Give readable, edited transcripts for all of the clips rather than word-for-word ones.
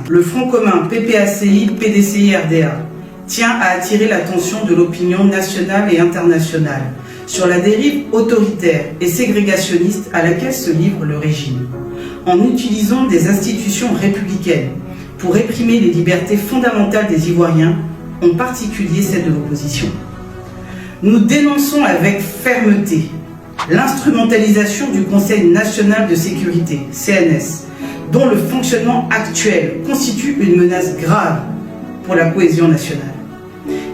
Le Front commun PPACI, PDCI, RDA tient à attirer l'attention de l'opinion nationale et internationale sur la dérive autoritaire et ségrégationniste à laquelle se livre le régime, en utilisant des institutions républicaines pour réprimer les libertés fondamentales des Ivoiriens, en particulier celles de l'opposition. Nous dénonçons avec fermeté l'instrumentalisation du Conseil national de sécurité, CNS, dont le fonctionnement actuel constitue une menace grave pour la cohésion nationale.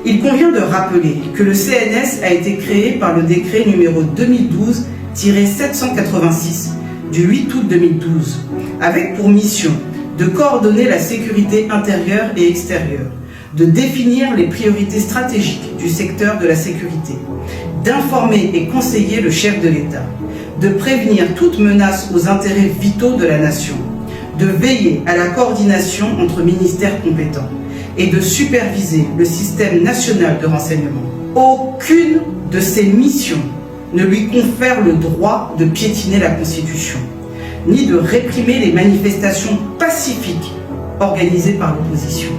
Il convient de rappeler que le CNS a été créé par le décret numéro 2012-786 du 8 août 2012, avec pour mission de coordonner la sécurité intérieure et extérieure, de définir les priorités stratégiques du secteur de la sécurité, d'informer et conseiller le chef de l'État, de prévenir toute menace aux intérêts vitaux de la nation, de veiller à la coordination entre ministères compétents et de superviser le système national de renseignement. Aucune de ces missions ne lui confère le droit de piétiner la Constitution, ni de réprimer les manifestations pacifiques organisées par l'opposition.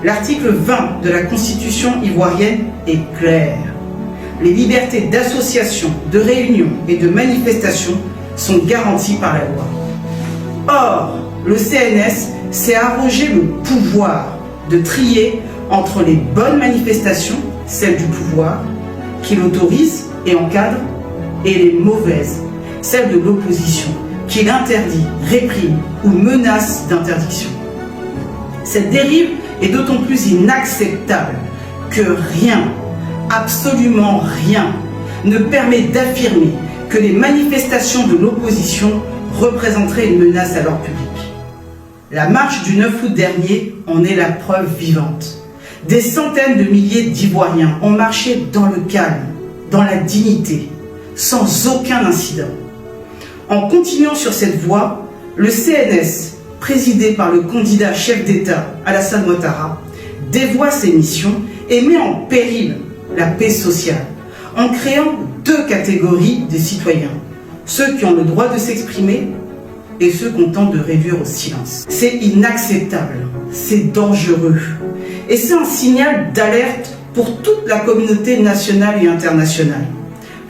L'article 20 de la Constitution ivoirienne est clair. Les libertés d'association, de réunion et de manifestation sont garanties par la loi. Or, le CNS s'est arrogé le pouvoir de trier entre les bonnes manifestations, celles du pouvoir, qu'il autorise et encadre, et les mauvaises, celles de l'opposition, qu'il interdit, réprime ou menace d'interdiction. Cette dérive est d'autant plus inacceptable que rien, absolument rien, ne permet d'affirmer que les manifestations de l'opposition représenteraient une menace à l'ordre public. La marche du 9 août dernier en est la preuve vivante. Des centaines de milliers d'Ivoiriens ont marché dans le calme, dans la dignité, sans aucun incident. En continuant sur cette voie, le CNS, présidé par le candidat chef d'État Alassane Ouattara, dévoie ses missions et met en péril la paix sociale, en créant deux catégories de citoyens, ceux qui ont le droit de s'exprimer et ceux qu'on tente de réduire au silence. C'est inacceptable, c'est dangereux, et c'est un signal d'alerte pour toute la communauté nationale et internationale.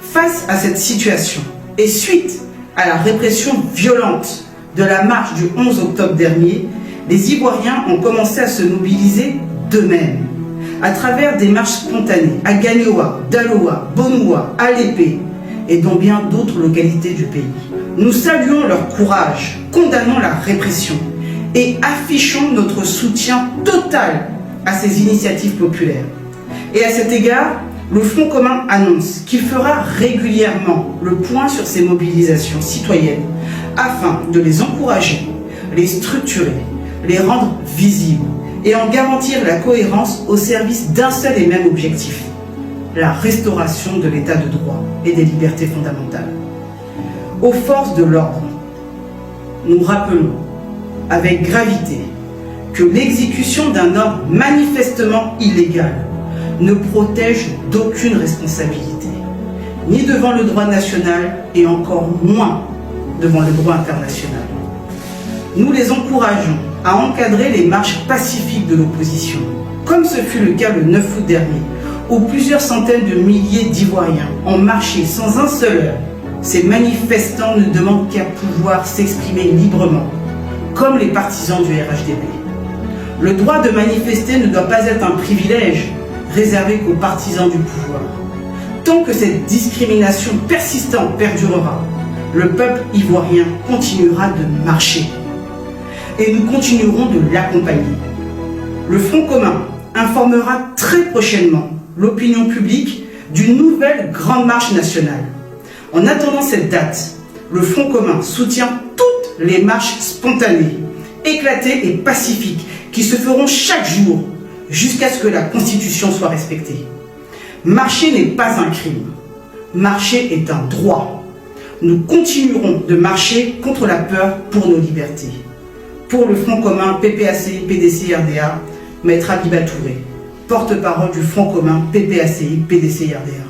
Face à cette situation, et suite à la répression violente de la marche du 11 octobre dernier, les Ivoiriens ont commencé à se mobiliser d'eux-mêmes, à travers des marches spontanées à Gagnoa, Daloa, Bonoua, Alépé et dans bien d'autres localités du pays. Nous saluons leur courage, condamnons la répression et affichons notre soutien total à ces initiatives populaires. Et à cet égard, le Front commun annonce qu'il fera régulièrement le point sur ces mobilisations citoyennes afin de les encourager, les structurer, les rendre visibles et en garantir la cohérence au service d'un seul et même objectif, la restauration de l'état de droit et des libertés fondamentales. Aux forces de l'ordre, nous rappelons avec gravité que l'exécution d'un ordre manifestement illégal ne protège d'aucune responsabilité, ni devant le droit national et encore moins devant le droit international. Nous les encourageons à encadrer les marches pacifiques de l'opposition, comme ce fut le cas le 9 août dernier, où plusieurs centaines de milliers d'Ivoiriens ont marché sans un seul heure. Ces manifestants ne demandent qu'à pouvoir s'exprimer librement, comme les partisans du RHDP. Le droit de manifester ne doit pas être un privilège réservé qu'aux partisans du pouvoir. Tant que cette discrimination persistante perdurera, le peuple ivoirien continuera de marcher. Et nous continuerons de l'accompagner. Le Front commun informera très prochainement l'opinion publique d'une nouvelle grande marche nationale. En attendant cette date, le Front commun soutient toutes les marches spontanées, éclatées et pacifiques qui se feront chaque jour jusqu'à ce que la Constitution soit respectée. Marcher n'est pas un crime. Marcher est un droit. Nous continuerons de marcher contre la peur pour nos libertés. Pour le Front commun PPACI, PDCI, RDA, Maître Abiba Touré, porte-parole du Front commun PPACI, PDCI, RDA.